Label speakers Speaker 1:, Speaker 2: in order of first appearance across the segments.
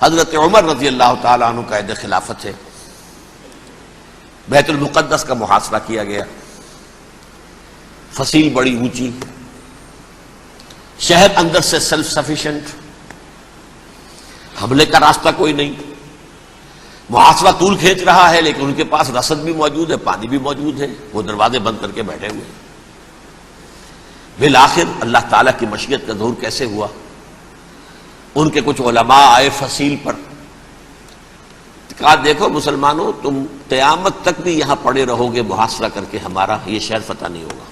Speaker 1: حضرت عمر رضی اللہ تعالیٰ عنہ قائد خلافت ہے، بیت المقدس کا محاصرہ کیا گیا، فصیل بڑی اونچی، شہر اندر سے سیلف سفیشینٹ، حملے کا راستہ کوئی نہیں، محاصرہ طول کھینچ رہا ہے، لیکن ان کے پاس رسد بھی موجود ہے، پانی بھی موجود ہے، وہ دروازے بند کر کے بیٹھے ہوئے ہیں۔ بالآخر اللہ تعالیٰ کی مشیت کا ظہور کیسے ہوا؟ ان کے کچھ علماء آئے فصیل پر، کہا دیکھو مسلمانوں، تم قیامت تک بھی یہاں پڑے رہو گے محاصرہ کر کے، ہمارا یہ شہر فتح نہیں ہوگا۔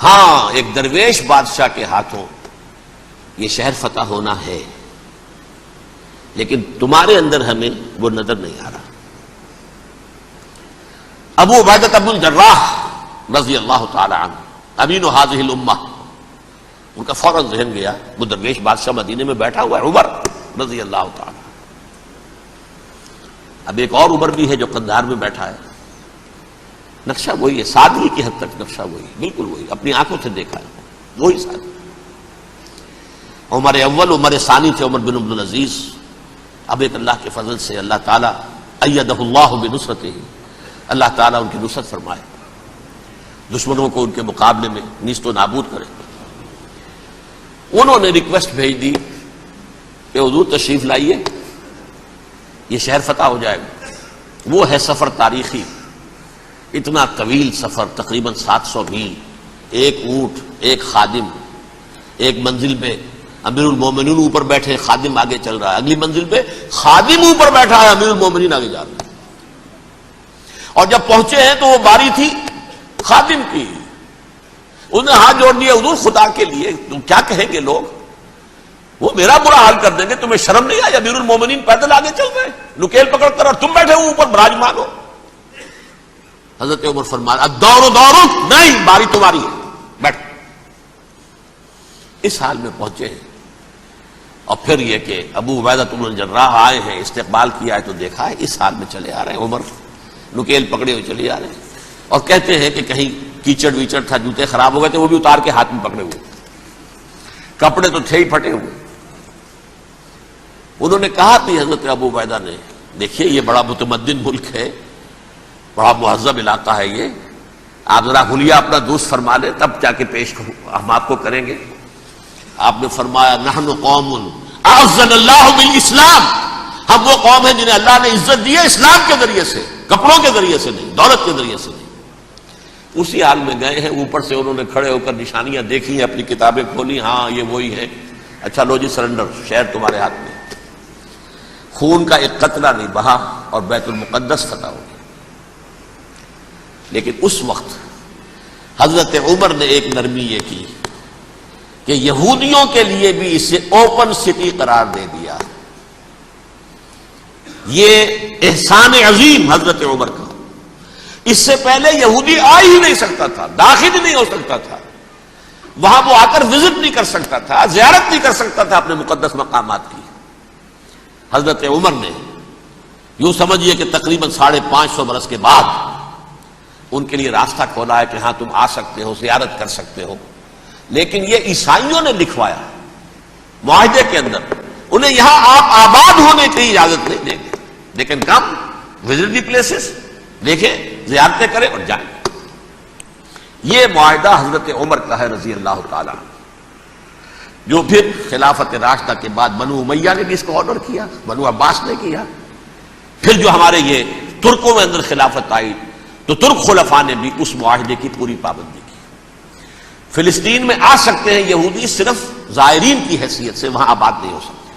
Speaker 1: ہاں، ایک درویش بادشاہ کے ہاتھوں یہ شہر فتح ہونا ہے، لیکن تمہارے اندر ہمیں وہ نظر نہیں آ رہا۔ ابو عبیدہ بن الجراح رضی اللہ تعالی عنہ، امین هذه الامہ، ان کا فوراً ذہن گیا وہ درویش بادشاہ مدینے میں بیٹھا ہوا ہے، عمر رضی اللہ تعالی۔ اب ایک اور عمر بھی ہے جو قندھار میں بیٹھا ہے، نقشہ وہی ہے، سادگی کی حد تک نقشہ وہی، بالکل وہی، اپنی آنکھوں سے دیکھا ہے وہی سادگی۔ عمر اول، عمر ثانی تھے عمر بن عبدالعزیز۔ اب ایک اللہ کے فضل سے اللہ تعالیٰ ایدہ اللہ بنصرتہ، اللہ تعالیٰ ان کی نصرت فرمائے، دشمنوں کو ان کے مقابلے میں نیست و نابود کرے۔ انہوں نے ریکویسٹ بھیج دی کہ حضور تشریف لائیے، یہ شہر فتح ہو جائے گا۔ وہ ہے سفر تاریخی، اتنا طویل سفر، تقریباً 700 میل، ایک اونٹ، ایک خادم، ایک منزل پہ امیر المومنین اوپر بیٹھے، خادم آگے چل رہا ہے، اگلی منزل پہ خادم اوپر بیٹھا ہے، امیر المومنین آگے جا رہے ہیں۔ اور جب پہنچے ہیں تو وہ باری تھی خادم کی، انہوں نے ہاتھ جوڑ دیا، حضور خدا کے لیے تم کیا کہیں گے لوگ، وہ میرا برا حال کر دیں گے، تمہیں شرم نہیں آئی؟ امیر المومنین پیدل آگے چل رہے ہیں نکیل پکڑ کر، اور تم بیٹھے ہو اوپر براجمان ہو۔ حضرت عمر فرمایا الدور دورک، نہیں، باری تمہاری ہے، بیٹھ۔ اس حال میں پہنچے ہیں، اور پھر یہ کہ ابو عبیدہ بن الجراح آئے ہیں، استقبال کیا ہے تو دیکھا ہے اس حال میں چلے آ رہے ہیں، عمر نکیل پکڑے ہوئے چلے آ رہے ہیں، اور کہتے ہیں کہ کہیں کیچڑ ویچڑ تھا، جوتے خراب ہو گئے تھے، وہ بھی اتار کے ہاتھ میں پکڑے ہوئے، کپڑے تو تھے ہی پھٹے ہوئے۔ انہوں نے کہا کہ حضرت ابو عبیدہ نے، دیکھیے یہ بڑا متمدن ملک ہے، بڑا مہذب علاقہ ہے یہ، آپ ذرا حلیہ اپنا دوست فرما لیں تب جا کے پیش ہم آپ کو کریں گے۔ آپ نے فرمایا نحن قوم اعزنا اللہ بالاسلام، ہم وہ قوم ہیں جنہیں اللہ نے عزت دی ہے اسلام کے ذریعے سے، کپڑوں کے ذریعے سے نہیں، دولت کے ذریعے سے نہیں۔ اسی حال میں گئے ہیں، اوپر سے انہوں نے کھڑے ہو کر نشانیاں دیکھی ہیں، اپنی کتابیں کھولی، ہاں یہ وہی ہے، اچھا لو جی سرنڈر، شہر تمہارے ہاتھ میں۔ خون کا ایک قطرہ نہیں بہا اور بیت المقدس فتح ہو گیا۔ لیکن اس وقت حضرت عمر نے ایک نرمی یہ کی کہ یہودیوں کے لیے بھی اسے اوپن سٹی قرار دے دیا۔ یہ احسان عظیم حضرت عمر کا، اس سے پہلے یہودی آ ہی نہیں سکتا تھا، داخل ہی نہیں ہو سکتا تھا، وہاں وہ آ کر وزٹ نہیں کر سکتا تھا، زیارت نہیں کر سکتا تھا اپنے مقدس مقامات کی۔ حضرت عمر نے یوں سمجھیے کہ تقریباً 550 برس کے بعد ان کے لیے راستہ کھولا ہے کہ ہاں تم آ سکتے ہو، زیارت کر سکتے ہو۔ لیکن یہ عیسائیوں نے لکھوایا معاہدے کے اندر، انہیں یہاں آپ آباد ہونے کی اجازت نہیں دیں گے، لیکن کم وزٹ دی پلیسز، دیکھیں، زیارتیں کریں اور جائیں۔ یہ معاہدہ حضرت عمر کا ہے رضی اللہ تعالیٰ، جو پھر خلافت راشدہ کے بعد بنو امیہ نے بھی اس کو آنر کیا، بنو عباس نے کیا۔ پھر جو ہمارے یہ ترکوں میں اندر خلافت آئی تو ترک خلفاء نے بھی اس معاہدے کی پوری پابندی کی۔ فلسطین میں آ سکتے ہیں یہودی، صرف زائرین کی حیثیت سے، وہاں آباد نہیں ہو سکتے۔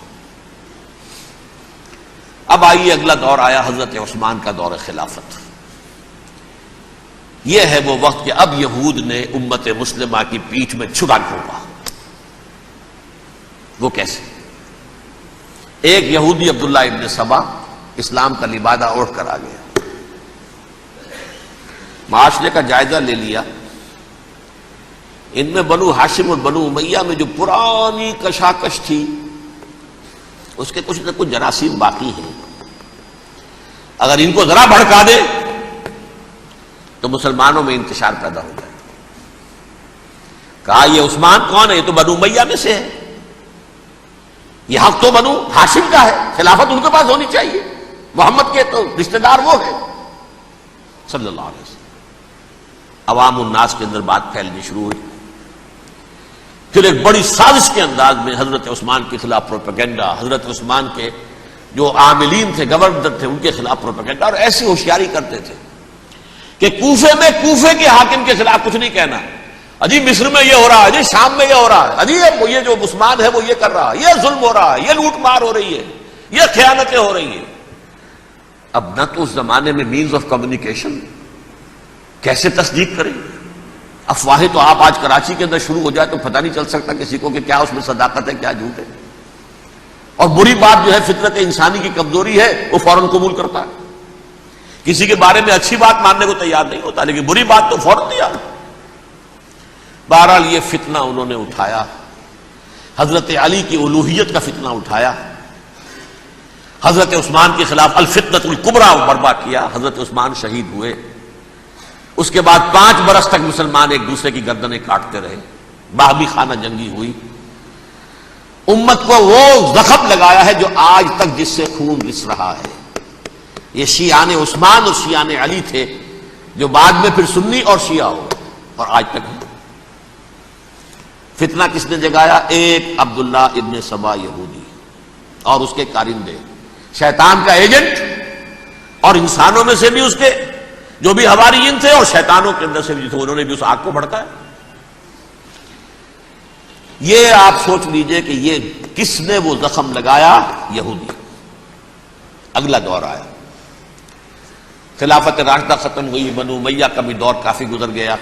Speaker 1: اب آئیے اگلا دور آیا حضرت عثمان کا دور خلافت۔ یہ ہے وہ وقت کہ اب یہود نے امت مسلمہ کی پیٹھ میں چھرا گھونپا۔ وہ کیسے؟ ایک یہودی عبداللہ ابن سبا اسلام کا لبادہ اوڑھ کر آ گیا، معاشرے کا جائزہ لے لیا، ان میں بنو ہاشم اور بنو امیہ میں جو پرانی کشاکش تھی اس کے کچھ نہ کچھ جراثیم باقی ہیں، اگر ان کو ذرا بھڑکا دے تو مسلمانوں میں انتشار پیدا ہو جائے۔ کہا یہ عثمان کون ہے؟ یہ تو بنو امیہ میں سے ہے، یہ حق تو بنو ہاشم کا ہے، خلافت ان کے پاس ہونی چاہیے، محمد کے تو رشتہ دار وہ ہے صلی اللہ علیہ وسلم۔ عوام الناس کے اندر بات پھیلنی شروع ہوئی۔ پھر ایک بڑی سازش کے انداز میں حضرت عثمان کے خلاف پروپیگنڈا، حضرت عثمان کے جو عاملین تھے، گورنر تھے، ان کے خلاف پروپیگنڈا، اور ایسی ہوشیاری کرتے تھے کہ کوفے میں کوفے کے حاکم کے خلاف کچھ نہیں کہنا، اجی مصر میں یہ ہو رہا ہے، اجی شام میں یہ ہو رہا ہے، اجی یہ جو عثمان ہے وہ یہ کر رہا ہے، یہ ظلم ہو رہا ہے، یہ لوٹ مار ہو رہی ہے، یہ خیانتیں ہو رہی ہیں۔ اب نہ تو اس زمانے میں مینز آف کمیونیکیشن، کیسے تصدیق کریں؟ افواہیں تو آپ آج کراچی کے اندر شروع ہو جائے تو پتہ نہیں چل سکتا کسی کو کہ کیا اس میں صداقت ہے کیا جھوٹ ہے، اور بری بات جو ہے فطرت انسانی کی کمزوری ہے وہ فوراً قبول کرتا ہے، کسی کے بارے میں اچھی بات ماننے کو تیار نہیں ہوتا لیکن بری بات تو فوراً تیار۔ بہرحال یہ فتنہ انہوں نے اٹھایا، حضرت علی کی الوہیت کا فتنہ اٹھایا، حضرت عثمان کے خلاف الفتنۃ الکبریٰ برپا کیا، حضرت عثمان شہید ہوئے۔ اس کے بعد 5 برس تک مسلمان ایک دوسرے کی گردنیں کاٹتے رہے، باہمی خانہ جنگی ہوئی، امت کو وہ زخم لگایا ہے جو آج تک جس سے خون رس رہا ہے۔ یہ شیعان عثمان اور شیعان علی تھے جو بعد میں پھر سنی اور شیعہ ہو اور آج تک ہے۔ فتنہ کس نے جگایا؟ ایک عبداللہ ابن سبا یہودی اور اس کے کارندے، شیطان کا ایجنٹ، اور انسانوں میں سے بھی اس کے جو بھی حواریین تھے اور شیطانوں کے اندر سے بھی تھے، انہوں نے بھی اس آگ کو بھڑکایا۔ یہ آپ سوچ لیجئے کہ یہ کس نے وہ زخم لگایا؟ یہودی۔ اگلا دور آیا، خلافت راشدہ ختم ہوئی، بنو امیہ کا بھی دور کافی گزر گیا۔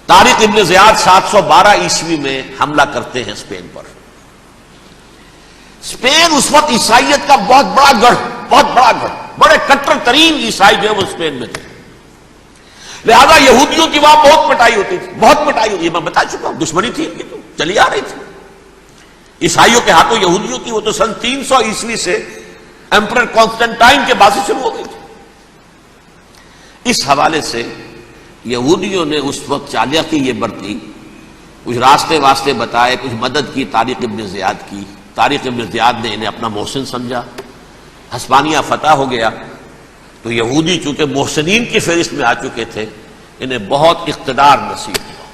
Speaker 1: طارق ابن زیاد 712 عیسوی میں حملہ کرتے ہیں اسپین پر۔ اسپین اس وقت عیسائیت کا بہت بڑا گڑھ، بڑے کٹر ترین عیسائی جو ہے وہ اسپین میں تھے، لہذا یہودیوں کی وہاں بہت پٹائی ہوتی تھی، بہت پٹائی ہوتی، میں بتا چکا ہوں، دشمنی تھی ان کی تو چلی آ رہی تھی عیسائیوں کے ہاتھوں یہودیوں کی، وہ تو سن 300 عیسوی سے ایمپرر کانسٹنٹائن کے بعد سے شروع ہو گئی تھی۔ اس حوالے سے یہودیوں نے اس وقت چالاکی یہ برتی، کچھ راستے واسطے بتائے، کچھ مدد کی طارق ابن زیاد کی۔ طارق ابن زیاد نے انہیں اپنا محسن سمجھا، ہسپانیہ فتح ہو گیا تو یہودی چونکہ محسنین کی فہرست میں آ چکے تھے، انہیں بہت اقتدار نصیب ہوا،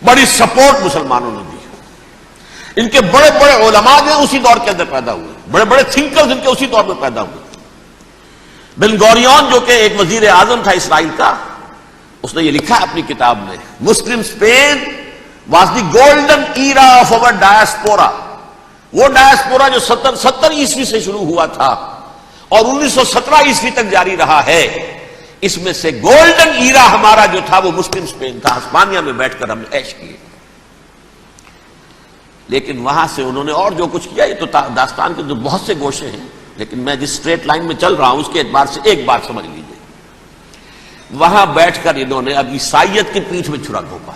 Speaker 1: بڑی سپورٹ مسلمانوں نے دی۔ ان کے بڑے بڑے علماء جو اسی دور کے اندر پیدا ہوئے، بڑے بڑے تھنکرز ان کے اسی دور میں پیدا ہوئے۔ بن گوریون جو کہ ایک وزیر اعظم تھا اسرائیل کا، اس نے یہ لکھا اپنی کتاب میں، Muslim Spain was the golden era of our diaspora. وہ ڈائسپورا جو 70 عیسوی سے شروع ہوا تھا اور 1917 عیسوی تک جاری رہا ہے، اس میں سے گولڈن ایرا ہمارا جو تھا وہ مسلم اسپین تھا، ہسپانیہ میں بیٹھ کر ہم نے عیش کیے۔ لیکن وہاں سے انہوں نے اور جو کچھ کیا، یہ تو داستان کے جو بہت سے گوشے ہیں، لیکن میں جس اسٹریٹ لائن میں چل رہا ہوں اس کے اعتبار سے ایک بات سمجھ لیجیے، وہاں بیٹھ کر انہوں نے اب عیسائیت کی پیٹھ میں چھرا گھونپا،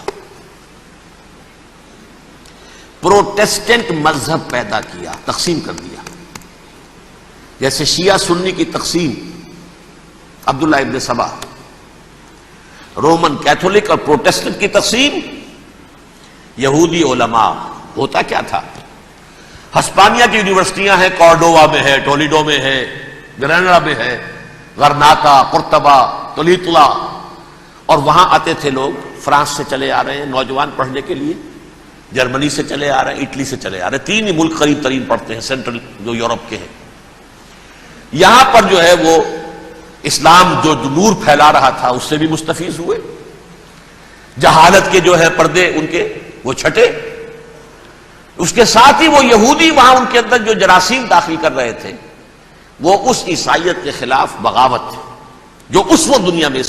Speaker 1: پروٹیسٹنٹ مذہب پیدا کیا، تقسیم کر دیا، جیسے شیعہ سنی کی تقسیم، عبداللہ ابن سبا، رومن کیتھولک اور پروٹیسٹنٹ کی تقسیم، یہودی علماء۔ ہوتا کیا تھا، ہسپانیہ کی یونیورسٹیاں ہیں، کارڈووا میں ہے، ٹولیڈو میں ہے، گریناڈا میں ہے، غرناطہ، قرطبہ، تولیتلا، اور وہاں آتے تھے لوگ، فرانس سے چلے آ رہے ہیں نوجوان پڑھنے کے لیے، جرمنی سے چلے آ رہے ہیں، اٹلی سے چلے آ رہے ہیں، 3 ہی ملک قریب ترین پڑھتے ہیں سینٹرل جو یورپ کے ہیں۔ یہاں پر جو ہے وہ اسلام جو نور پھیلا رہا تھا اس سے بھی مستفیض ہوئے، جہالت کے جو ہے پردے ان کے وہ چھٹے، اس کے ساتھ ہی وہ یہودی وہاں ان کے اندر جو جراثیم داخل کر رہے تھے وہ اس عیسائیت کے خلاف بغاوت تھی جو اس وقت دنیا میں